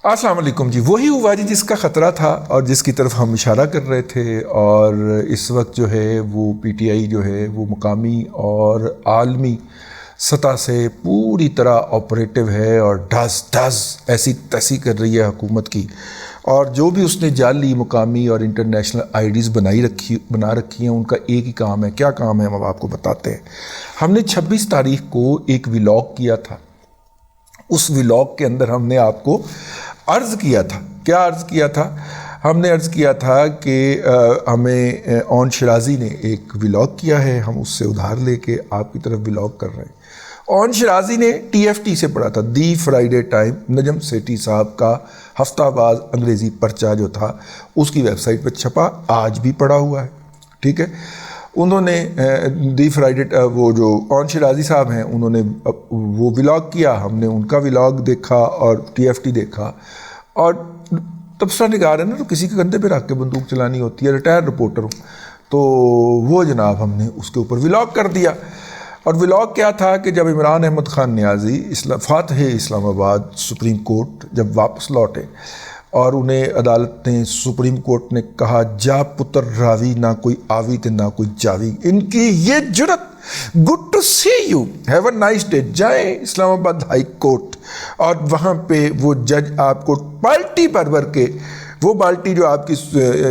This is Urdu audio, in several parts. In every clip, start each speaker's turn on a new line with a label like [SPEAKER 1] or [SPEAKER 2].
[SPEAKER 1] السلام علیکم جی. وہی ہوا جی جس کا خطرہ تھا اور جس کی طرف ہم اشارہ کر رہے تھے، اور اس وقت جو ہے وہ پی ٹی آئی جو ہے وہ مقامی اور عالمی سطح سے پوری طرح آپریٹو ہے اور ڈھس ایسی تیسی کر رہی ہے حکومت کی. اور جو بھی اس نے جعلی مقامی اور انٹرنیشنل آئی ڈیز بنا رکھی ہیں، ان کا ایک ہی کام ہے. کیا کام ہے ہم آپ کو بتاتے ہیں. ہم نے 26 تاریخ کو ایک ولاگ کیا تھا. اس ولاگ کے اندر ہم نے آپ کو عرض کیا تھا. کیا عرض کیا تھا؟ ہم نے عرض کیا تھا کہ ہمیں اون شرازی نے ایک ولاگ کیا ہے، ہم اس سے ادھار لے کے آپ کی طرف ولاگ کر رہے ہیں. اون شرازی نے ٹی ایف ٹی سے پڑھا تھا، دی فرائیڈے ٹائم. نجم سیٹھی صاحب کا ہفتہ باز انگریزی پرچہ جو تھا اس کی ویب سائٹ پہ چھپا، آج بھی پڑھا ہوا ہے. ٹھیک ہے. انہوں نے دی فرائیڈے، وہ جو اون شرازی صاحب ہیں، انہوں نے وہ ولاگ کیا. ہم نے ان کا ولاگ دیکھا اور ٹی ایف ٹی دیکھا. اور تبصرہ نگار ہے نا، تو کسی کے کندھے پہ رکھ کے بندوق چلانی ہوتی ہے. ریٹائر رپورٹر ہوں تو وہ جناب ہم نے اس کے اوپر ولاگ کر دیا. اور ولاگ کیا تھا کہ جب عمران احمد خان نیازی فاتح اسلام آباد سپریم کورٹ جب واپس لوٹے اور انہیں عدالت نے، سپریم کورٹ نے کہا جا پتر راوی نہ کوئی آوی تے نہ کوئی جاوی. ان کی یہ جرت، good to see you, have a nice day. جائیں اسلام آباد ہائی کورٹ اور وہاں پہ وہ جج آپ کو بالٹی بھر بھر کے، وہ بالٹی جو آپ کی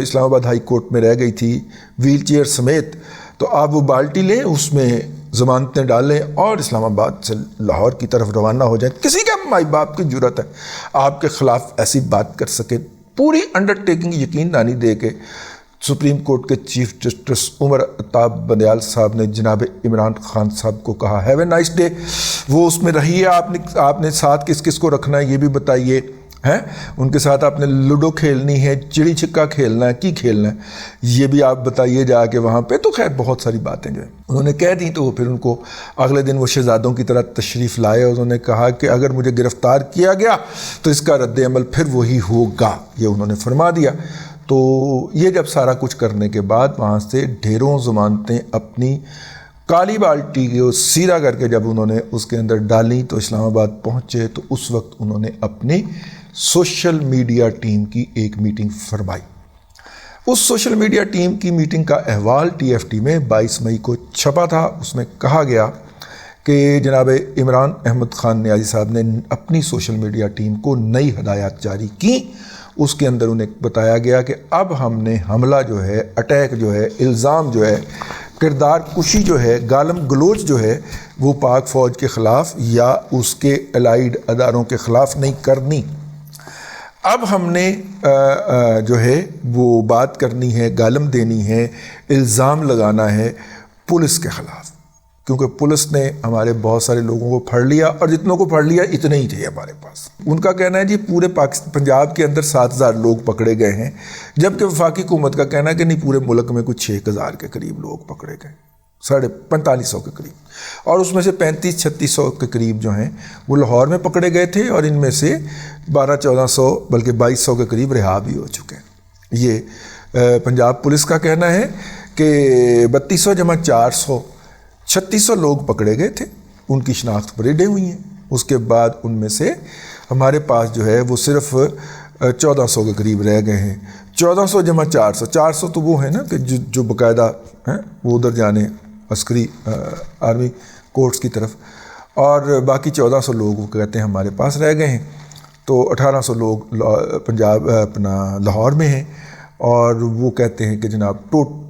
[SPEAKER 1] اسلام آباد ہائی کورٹ میں رہ گئی تھی ویل چیئر سمیت، تو آپ وہ بالٹی لیں، اس میں ضمانتیں ڈالیں اور اسلام آباد سے لاہور کی طرف روانہ ہو جائیں. کسی کا مائی باپ کی جرت ہے آپ کے خلاف ایسی بات کر سکے؟ پوری انڈرٹیکنگ یقین دہانی دے کے سپریم کورٹ کے چیف جسٹس عمر عطاب بندیال صاحب نے جناب عمران خان صاحب کو کہا ہیو اے نائس ڈے. وہ اس میں رہی ہے. آپ نے ساتھ کس کس کو رکھنا ہے یہ بھی بتائیے. ہیں ان کے ساتھ آپ نے لوڈو کھیلنی ہے، چڑی چھکا کھیلنا ہے، کی کھیلنا ہے یہ بھی آپ بتائیے جا کے وہاں پہ. تو خیر بہت ساری باتیں جو ہیں انہوں نے کہہ دیں. تو وہ پھر ان کو اگلے دن وہ شہزادوں کی طرح تشریف لائے. انہوں نے کہا کہ اگر مجھے گرفتار کیا گیا تو اس کا رد عمل پھر وہی ہوگا، یہ انہوں نے فرما دیا. تو یہ جب سارا کچھ کرنے کے بعد وہاں سے ڈھیروں ضمانتیں اپنی کالی بالٹی کو سیدھا کر کے جب انہوں نے اس کے اندر ڈالیں تو اسلام آباد پہنچے. تو اس وقت انہوں نے اپنی سوشل میڈیا ٹیم کی ایک میٹنگ فرمائی. اس سوشل میڈیا ٹیم کی میٹنگ کا احوال ٹی ایف ٹی میں 22 مئی کو چھپا تھا. اس میں کہا گیا کہ جناب عمران احمد خان نیازی صاحب نے اپنی سوشل میڈیا ٹیم کو نئی ہدایات جاری کی. اس کے اندر انہیں بتایا گیا کہ اب ہم نے حملہ جو ہے، اٹیک جو ہے، الزام جو ہے، کردار کشی جو ہے، گالم گلوچ جو ہے، وہ پاک فوج کے خلاف یا اس کے الائیڈ اداروں کے خلاف نہیں کرنی. اب ہم نے جو ہے وہ بات کرنی ہے، گالم دینی ہے، الزام لگانا ہے پولیس کے خلاف، کیونکہ پولیس نے ہمارے بہت سارے لوگوں کو پھڑ لیا اور جتنوں کو پھڑ لیا اتنے ہی تھے ہمارے پاس. ان کا کہنا ہے جی پورے پنجاب کے اندر 7000 لوگ پکڑے گئے ہیں، جبکہ وفاقی حکومت کا کہنا ہے کہ نہیں پورے ملک میں کچھ 6000 کے قریب لوگ پکڑے گئے، 4500 کے قریب. اور اس میں سے 3500-3600 کے قریب جو ہیں وہ لاہور میں پکڑے گئے تھے، اور ان میں سے 1200-1400 بلکہ 2200 کے قریب رہا بھی ہو چکے ہیں. یہ پنجاب پولیس کا کہنا ہے کہ 3200 جمع 400 3600 لوگ پکڑے گئے تھے، ان کی شناخت پریڈیں ہوئی ہیں. اس کے بعد ان میں سے ہمارے پاس جو ہے وہ صرف 1400 کے قریب رہ گئے ہیں. 1400 جمع 400 تو وہ ہیں نا کہ جو باقاعدہ ہیں وہ ادھر جانے عسکری آرمی کورٹس کی طرف، اور باقی 1400 لوگ وہ کہتے ہیں ہمارے پاس رہ گئے ہیں. تو 1800 لوگ پنجاب اپنا لاہور میں ہیں، اور وہ کہتے ہیں کہ جناب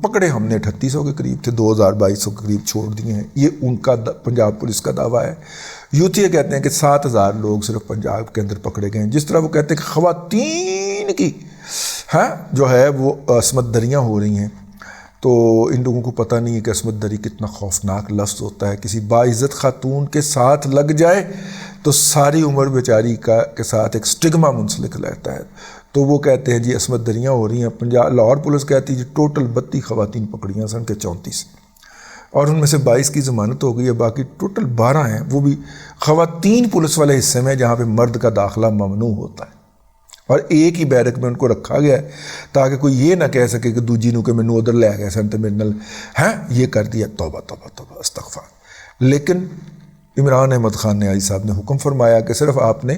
[SPEAKER 1] پکڑے ہم نے 3800 کے قریب تھے، 2200 کے قریب چھوڑ دیے ہیں. یہ ان کا پنجاب پولیس کا دعویٰ ہے. یوتھی کہتے ہیں کہ 7000 لوگ صرف پنجاب کے اندر پکڑے گئے ہیں. جس طرح وہ کہتے ہیں کہ خواتین کی جو ہے وہ عصمت دریاں ہو رہی ہیں، تو ان لوگوں کو پتہ نہیں ہے کہ عصمت دری کتنا خوفناک لفظ ہوتا ہے. کسی باعزت خاتون کے ساتھ لگ جائے تو ساری عمر بیچاری کے ساتھ ایک سٹگما منسلک رہتا ہے. تو وہ کہتے ہیں جی عصمت دریاں ہو رہی ہیں. لاہور پولیس کہتی ہے جی ٹوٹل 32 خواتین پکڑیاں سن کے 34، اور ان میں سے 22 کی ضمانت ہو گئی ہے، باقی ٹوٹل 12 ہیں، وہ بھی خواتین پولیس والے حصے میں جہاں پہ مرد کا داخلہ ممنوع ہوتا ہے. اور ایک ہی بیرک میں ان کو رکھا گیا ہے تاکہ کوئی یہ نہ کہہ سکے کہ دوجی نو کہ مینوں ادھر لے گئے سن تے میرے نال یہ کر دیا. توبہ توبہ توبہ استغفار. لیکن عمران احمد خان نیازی صاحب نے حکم فرمایا کہ صرف آپ نے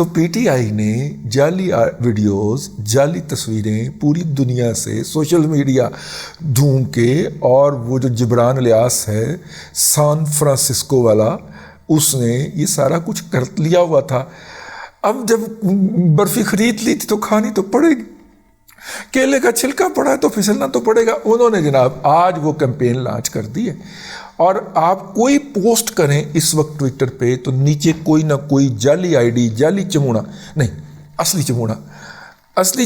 [SPEAKER 1] تو پی ٹی آئی نے جعلی ویڈیوز، جعلی تصویریں پوری دنیا سے سوشل میڈیا ڈھونڈ کے، اور وہ جو جبران الیاس ہے سان فرانسسکو والا، اس نے یہ سارا کچھ کر لیا ہوا تھا۔ اب جب برفی خرید لی تھی تو کھانی تو پڑے گی، کیلے کا چھلکا پڑا ہے تو پھسلنا تو پڑے گا۔ انہوں نے جناب آج وہ کیمپین لانچ کر دی ہے، اور آپ کوئی پوسٹ کریں اس وقت ٹویٹر پہ تو نیچے کوئی نہ کوئی جعلی آئی ڈی، جعلی چمونا نہیں، اصلی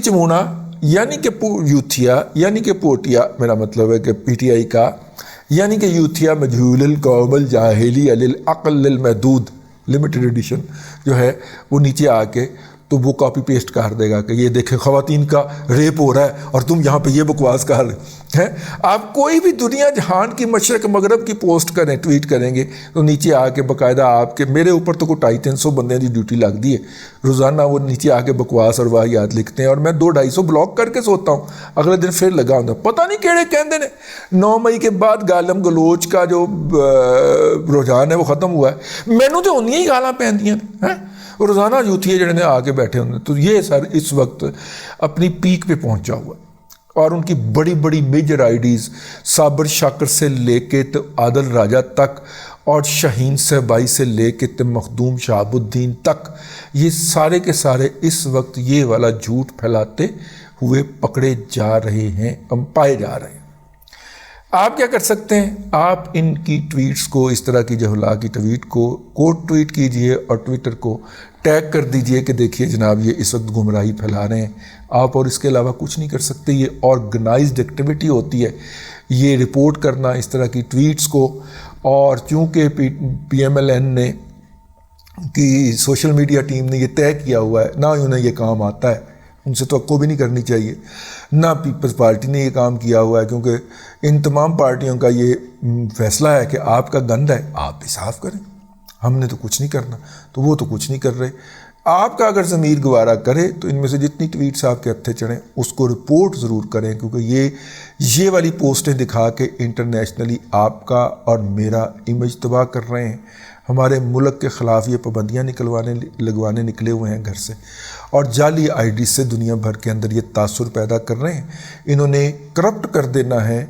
[SPEAKER 1] چمونا یعنی کہ یوتھیا، یعنی کہ پوٹیا، میرا مطلب ہے کہ پی ٹی آئی کا، یعنی کہ یوتھیا مجہول القوم الجاہلی العقل المحدود لمیٹڈ ایڈیشن جو ہے، وہ نیچے آ کے تو وہ کاپی پیسٹ کر دے گا کہ یہ دیکھیں خواتین کا ریپ ہو رہا ہے اور تم یہاں پہ یہ بکواس کر رہے ہیں۔ آپ کوئی بھی دنیا جہان کی مشرق مغرب کی پوسٹ کریں، ٹویٹ کریں گے تو نیچے آ کے باقاعدہ آپ کے، میرے اوپر تو کوئی 250-300 بندے کی ڈیوٹی لگ دی ہے روزانہ، وہ نیچے آ کے بکواس اور واہیات لکھتے ہیں، اور میں 200-250 بلاک کر کے سوتا ہوں، اگلے دن پھر لگا ہوں، پتہ نہیں کیڑے کہندے نے۔ 9 مئی کے بعد گالم گلوچ کا جو رجحان ہے وہ ختم ہوا ہے، مینوں تو انہیں ہی گالاں پیندیاں ہیں روزانہ یوتھیے جڑے نے آگے بیٹھے ہوتے ہیں۔ تو یہ سر اس وقت اپنی پیک پہ پہنچا ہوا، اور ان کی بڑی بڑی میجر آئی ڈیز، صابر شاکر سے لے کے تو عادل راجہ تک، اور شاہین صہبائی سے لے کے تو مخدوم شہاب الدین تک، یہ سارے کے سارے اس وقت یہ والا جھوٹ پھیلاتے ہوئے پکڑے جا رہے ہیں، پائے جا رہے ہیں۔ آپ کیا کر سکتے ہیں؟ آپ ان کی ٹویٹس کو، اس طرح کی جہلا کی ٹویٹ کو کوٹ ٹویٹ کیجئے اور ٹویٹر کو ٹیگ کر دیجئے کہ دیکھیے جناب یہ اس وقت گمراہی پھیلا رہے ہیں آپ، اور اس کے علاوہ کچھ نہیں کر سکتے۔ یہ آرگنائزڈ ایکٹیویٹی ہوتی ہے یہ رپورٹ کرنا اس طرح کی ٹویٹس کو، اور چونکہ پی ایم ایل این نے کی سوشل میڈیا ٹیم نے یہ طے کیا ہوا ہے، نہ انہیں یہ کام آتا ہے، ان سے توقع بھی نہیں کرنی چاہیے، نہ پیپلز پارٹی نے یہ کام کیا ہوا ہے، کیونکہ ان تمام پارٹیوں کا یہ فیصلہ ہے کہ آپ کا گند ہے آپ بھی صاف کریں، ہم نے تو کچھ نہیں کرنا، تو وہ تو کچھ نہیں کر رہے۔ آپ کا اگر ضمیر گوارا کرے تو ان میں سے جتنی ٹویٹس آپ کے ہتھے چڑھیں اس کو رپورٹ ضرور کریں، کیونکہ یہ والی پوسٹیں دکھا کے انٹرنیشنلی آپ کا اور میرا امیج تباہ کر رہے ہیں۔ ہمارے ملک کے خلاف یہ پابندیاں لگوانے نکلے ہوئے ہیں گھر سے، اور جعلی آئی ڈی سے دنیا بھر کے اندر یہ تاثر پیدا کر رہے ہیں۔ انہوں نے کرپٹ کر دینا ہے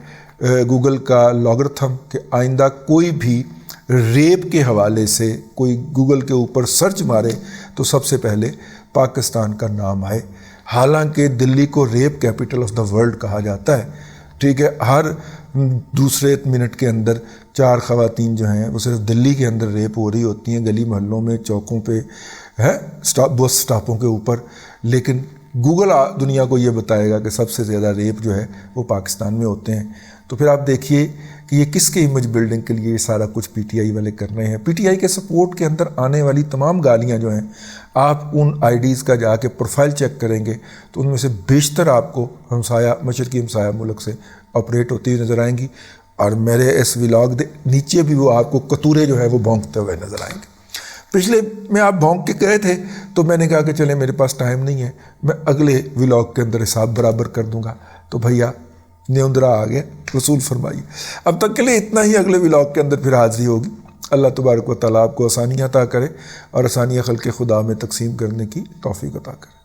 [SPEAKER 1] گوگل کا لاگرتھم، کہ آئندہ کوئی بھی ریپ کے حوالے سے کوئی گوگل کے اوپر سرچ مارے تو سب سے پہلے پاکستان کا نام آئے، حالانکہ دلی کو rape capital of the world کہا جاتا ہے، ٹھیک ہے۔ ہر دوسرے منٹ کے اندر 4 خواتین جو ہیں وہ صرف دلی کے اندر ریپ ہو رہی ہوتی ہیں، گلی محلوں میں، چوکوں پہ، بس سٹاپوں کے اوپر، لیکن گوگل دنیا کو یہ بتائے گا کہ سب سے زیادہ ریپ جو ہے وہ پاکستان میں ہوتے ہیں۔ تو پھر آپ دیکھیے کہ یہ کس کے امیج بلڈنگ کے لیے یہ سارا کچھ پی ٹی آئی والے کر رہے ہیں۔ پی ٹی آئی کے سپورٹ کے اندر آنے والی تمام گالیاں جو ہیں، آپ ان آئی ڈیز کا جا کے پروفائل چیک کریں گے تو ان میں سے بیشتر آپ کو مشرقی ہمسایہ ملک سے آپریٹ ہوتی ہوئی نظر آئیں گی، اور میرے اس ولاگ نیچے بھی وہ آپ کو کتورے جو ہے وہ بھونکتے ہوئے نظر آئیں گے۔ پچھلے میں آپ بھونک کے گئے تھے تو میں نے کہا کہ چلیں میرے پاس ٹائم نہیں ہے، میں اگلے ولاگ کے اندر حساب برابر کر دوں گا، تو بھیا نیوندرا آ گیا، وصول فرمائیے۔ اب تک کے لیے اتنا ہی، اگلے ولاگ کے اندر پھر حاضری ہوگی۔ اللہ تبارک و تعالیٰ آپ کو آسانیاں عطا کرے اور آسانیاں خلق خدا میں تقسیم کرنے کی توفیق عطا کرے۔